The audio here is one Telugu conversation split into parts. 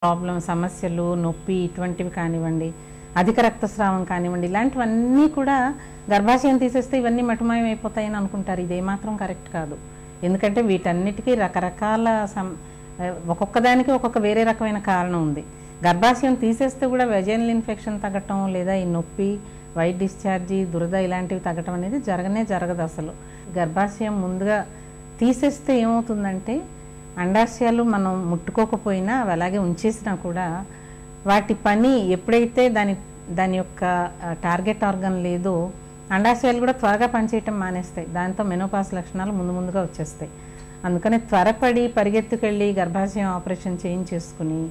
ప్రాబ్లమ్ సమస్యలు నొప్పి ఇటువంటివి కానివ్వండి, అధిక రక్తస్రావం కానివ్వండి, ఇలాంటివన్నీ కూడా గర్భాశయం తీసేస్తే ఇవన్నీ మటుమాయం అయిపోతాయని అనుకుంటారు. ఇది ఏమాత్రం కరెక్ట్ కాదు. ఎందుకంటే వీటన్నిటికీ రకరకాల ఒక్కొక్క దానికి ఒక్కొక్క వేరే రకమైన కారణం ఉంది. గర్భాశయం తీసేస్తే కూడా వెజైనల్ ఇన్ఫెక్షన్ తగ్గటం, లేదా ఈ నొప్పి, వైట్ డిశ్చార్జి, దురద ఇలాంటివి తగ్గటం అనేది జరగదు అసలు. గర్భాశయం ముందుగా తీసేస్తే ఏమవుతుందంటే అండాశయాలు మనం ముట్టుకోకపోయినా అవి అలాగే ఉంచేసినా కూడా వాటి పని ఎప్పుడైతే దాని యొక్క టార్గెట్ ఆర్గన్ లేదో అండాశయాలు కూడా త్వరగా పనిచేయటం మానేస్తాయి. దాంతో మెనోపాజ్ లక్షణాలు ముందుగా వచ్చేస్తాయి. అందుకని త్వరపడి పరిగెత్తుకెళ్ళి గర్భాశయం ఆపరేషన్ చేయించేసుకుని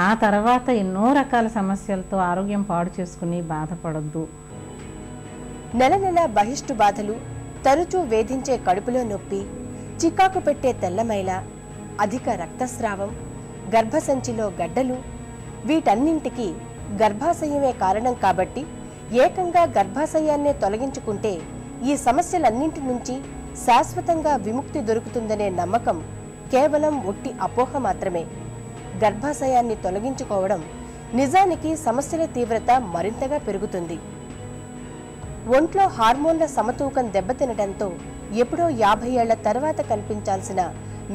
ఆ తర్వాత ఎన్నో రకాల సమస్యలతో ఆరోగ్యం పాడు చేసుకుని బాధపడొద్దు. నెల నెల బహిష్టు బాధలు, తరచూ వేధించే కడుపులో నొప్పి, చికాకు పెట్టే తెల్లమైల, అధిక రక్తస్రావం, గర్భసంచిలో గడ్డలు, వీటన్నింటికి గర్భాశయమే కారణం కాబట్టి ఏకంగా గర్భాశయాన్నే తొలగించుకుంటే ఈ సమస్యలన్నింటి నుంచి శాశ్వతంగా విముక్తి దొరుకుతుందనే నమ్మకం కేవలం ఒట్టి అపోహ మాత్రమే. గర్భాశయాన్ని తొలగించుకోవడం నిజానికి సమస్యల తీవ్రత మరింతగా పెరుగుతుంది. ఒంట్లో హార్మోన్ల సమతూకం దెబ్బతినడంతో ఎప్పుడో 50 ఏళ్ల తర్వాత కనిపించాల్సిన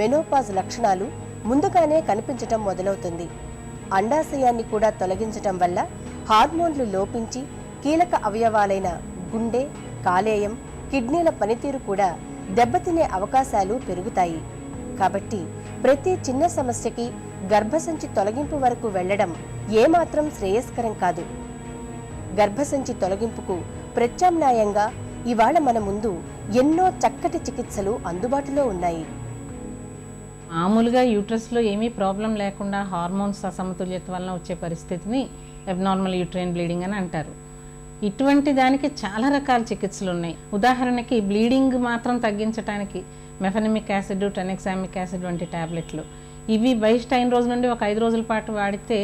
మెనోపాజ్ లక్షణాలు ముందుగానే కనిపించటం మొదలవుతుంది. అండాశయాన్ని కూడా తొలగించటం వల్ల హార్మోన్లు లోపించి కీలక అవయవాలైన గుండె, కాలేయం, కిడ్నీల పనితీరు కూడా దెబ్బతినే అవకాశాలు పెరుగుతాయి. కాబట్టి ప్రతి చిన్న సమస్యకి గర్భసంచి తొలగింపు వరకు వెళ్లడం ఏమాత్రం శ్రేయస్కరం కాదు. గర్భసంచి తొలగింపుకు ప్రత్యామ్నాయంగా ఇవాళ మన ముందు ఎన్నో చక్కటి చికిత్సలు అందుబాటులో ఉన్నాయి. మామూలుగా యూట్రస్లో ఏమీ ప్రాబ్లం లేకుండా హార్మోన్స్ అసమతుల్యత వలన వచ్చే పరిస్థితిని అబ్నార్మల్ యూట్రైన్ బ్లీడింగ్ అని అంటారు. ఇటువంటి దానికి చాలా రకాల చికిత్సలు ఉన్నాయి. ఉదాహరణకి బ్లీడింగ్ మాత్రం తగ్గించడానికి మెఫెనమిక్ యాసిడ్, టెనెక్సామిక్ యాసిడ్ వంటి టాబ్లెట్లు, ఇవి బహిష్ట అయిన రోజు నుండి ఒక 5 రోజుల పాటు వాడితే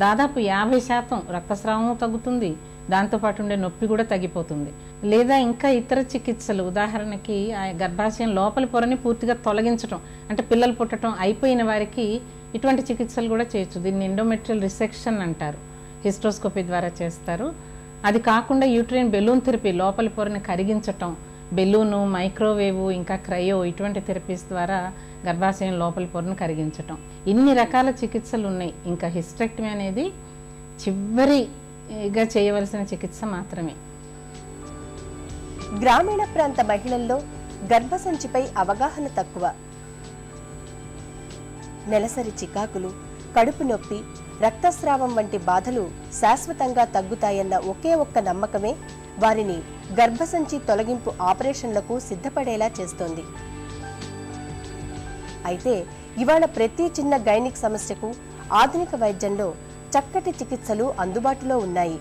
దాదాపు 50% రక్తస్రావం తగ్గుతుంది, దాంతోపాటు ఉండే నొప్పి కూడా తగ్గిపోతుంది. లేదా ఇంకా ఇతర చికిత్సలు, ఉదాహరణకి ఆ గర్భాశయం లోపలి పొరని పూర్తిగా తొలగించడం, అంటే పిల్లలు పుట్టడం అయిపోయిన వారికి ఇటువంటి చికిత్సలు కూడా చేయొచ్చు. దీన్ని ఎండోమెట్రియల్ రిసెక్షన్ అంటారు. హిస్టోస్కోపీ ద్వారా చేస్తారు. అది కాకుండా యూట్రైన్ బెలూన్ థెరపీ, లోపలి పొరని కరిగించటం, బెలూను, మైక్రోవేవ్, ఇంకా క్రయో, ఇటువంటి థెరపీస్ ద్వారా గర్భాశయం లోపలి పొరను కరిగించటం. ఇన్ని రకాల చికిత్సలు ఉన్నాయి. ఇంకా హిస్టెక్టమీ అనేది చివరిగా చేయవలసిన చికిత్స మాత్రమే. గ్రామీణ ప్రాంత మహిళల్లో గర్భసంచిపై అవగాహన తక్కువ. నెలసరి చికాకులు, కడుపు నొప్పి, రక్తస్రావం వంటి బాధలు శాశ్వతంగా తగ్గుతాయన్న ఒకే ఒక్క నమ్మకమే వారిని గర్భసంచి తొలగింపు ఆపరేషన్లకు సిద్ధపడేలా చేస్తోంది. అయితే ఇవాళ ప్రతి చిన్న గైనిక్ సమస్యకు ఆధునిక వైద్యంలో చక్కటి చికిత్సలు అందుబాటులో ఉన్నాయి.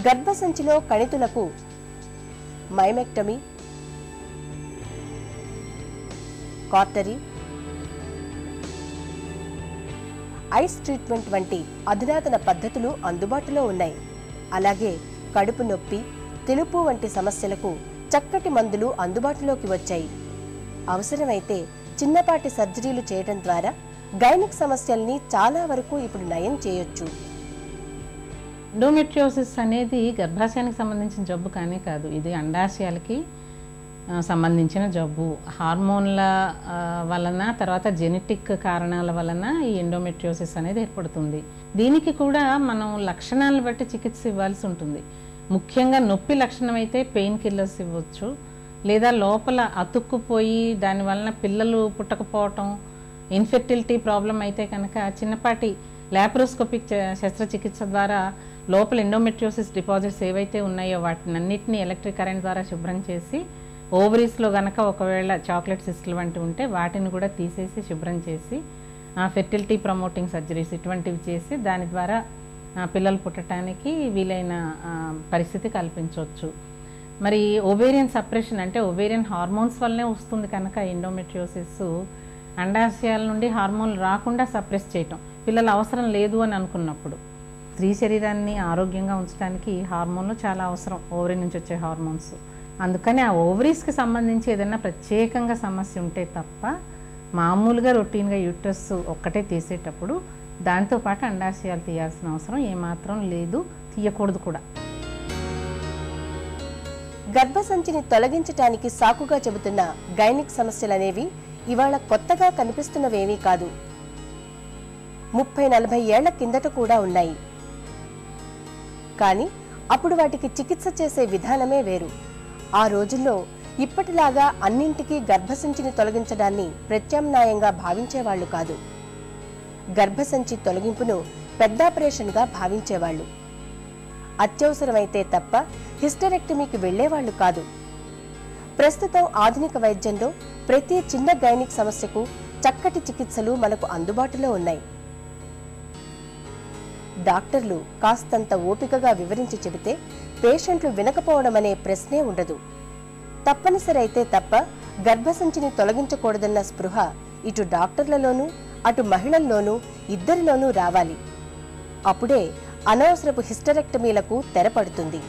గర్భసంచిలో కణితులకు మైమెక్టమీ, కార్టరీ, ఐస్ ట్రీట్మెంట్ వంటి అధునాతన పద్ధతులు అందుబాటులో ఉన్నాయి. అలాగే కడుపు నొప్పి, తెలుపు వంటి సమస్యలకు చక్కటి మందులు అందుబాటులోకి వచ్చాయి. అవసరమైతే చిన్నపాటి సర్జరీలు చేయడం ద్వారా గైనిక్ సమస్యల్ని చాలా వరకు ఇప్పుడు నయం చేయొచ్చు. ఎండోమెట్రియోసిస్ అనేది గర్భాశయానికి సంబంధించిన జబ్బు కానీ కాదు. ఇది అండాశయాలకి సంబంధించిన జబ్బు. హార్మోన్ల వలన, తర్వాత జెనెటిక్ కారణాల వలన ఈ ఎండోమెట్రియోసిస్ అనేది ఏర్పడుతుంది. దీనికి కూడా మనం లక్షణాలను బట్టి చికిత్స ఇవ్వాల్సి ఉంటుంది. ముఖ్యంగా నొప్పి లక్షణం అయితే పెయిన్ కిల్లర్స్ ఇవ్వచ్చు, లేదా లోపల అతుక్కుపోయి దాని వలన పిల్లలు పుట్టకపోవటం, ఇన్ఫెర్టిలిటీ ప్రాబ్లం అయితే కనుక చిన్నపాటి లాప్రోస్కోపిక్ శస్త్రచికిత్స ద్వారా లోపల ఎండోమెట్రియోసిస్ డిపాజిట్స్ ఏవైతే ఉన్నాయో వాటినన్నిటిని ఎలక్ట్రిక్ కరెంట్ ద్వారా శుభ్రం చేసి, ఓవరీస్లో కనుక ఒకవేళ చాక్లెట్ సిస్టులు వంటివి ఉంటే వాటిని కూడా తీసేసి శుభ్రం చేసి, ఫెర్టిలిటీ ప్రమోటింగ్ సర్జరీస్ ఇటువంటివి చేసి దాని ద్వారా పిల్లలు పుట్టడానికి వీలైన పరిస్థితి కల్పించవచ్చు. మరి ఓవేరియన్ సప్రెషన్, అంటే ఓవేరియన్ హార్మోన్స్ వల్లనే వస్తుంది కనుక ఎండోమెట్రియోసిస్, అండాశయాల నుండి హార్మోన్లు రాకుండా సప్రెస్ చేయటం, పిల్లలు అవసరం లేదు అని అనుకున్నప్పుడు. స్త్రీ శరీరాన్ని ఆరోగ్యంగా ఉంచడానికి హార్మోన్లు చాలా అవసరం, ఓవరీ నుంచి వచ్చే హార్మోన్స్. అందుకని ఆ ఓవరీస్కి సంబంధించి ఏదైనా ప్రత్యేకంగా సమస్య ఉంటే తప్ప మామూలుగా రొటీన్గా యూట్రస్ ఒక్కటే తీసేటప్పుడు దాంతోపాటు అండాశయాలు తీయాల్సిన అవసరం ఏమాత్రం లేదు, తీయకూడదు కూడా. గర్భసంచిని తొలగించటానికి సాకుగా చెబుతున్న గైనిక్ సమస్యలనేవి ఇవాళ కొత్తగా కనిపిస్తున్నవేమీ కాదు. 30-40 ఏళ్ల కిందట కూడా ఉన్నాయి. కానీ అప్పుడు వాటికి చికిత్స చేసే విధానమే వేరు. ఆ రోజుల్లో ఇప్పటిలాగా అన్నింటికీ గర్భసంచిని తొలగించడాన్ని ప్రత్యామ్నాయంగా భావించేవాళ్లు కాదు. గర్భసంచి తొలగింపును పెద్దాపరేషన్గా భావించేవాళ్లు. అత్యవసరమైతే తప్ప హిస్టరెక్టమీకి వెళ్లేవాళ్లు కాదు. ప్రస్తుతం ఆధునిక వైద్యంలో ప్రతి చిన్న గైనిక్ సమస్యకు చక్కటి చికిత్సలు మనకు అందుబాటులో ఉన్నాయి. డాక్టర్లు కాస్తంత ఓపికగా వివరించి చెబితే పేషెంట్లు వినకపోవడం అనే ప్రశ్నే ఉండదు. తప్పనిసరి అయితే తప్ప గర్భసంచిని తొలగించకూడదన్న స్పృహ ఇటు డాక్టర్లలోనూ అటు మహిళల్లోనూ ఇద్దరిలోనూ రావాలి. అప్పుడే అనవసరపు హిస్టరెక్టమీలకు తెరపడుతుంది.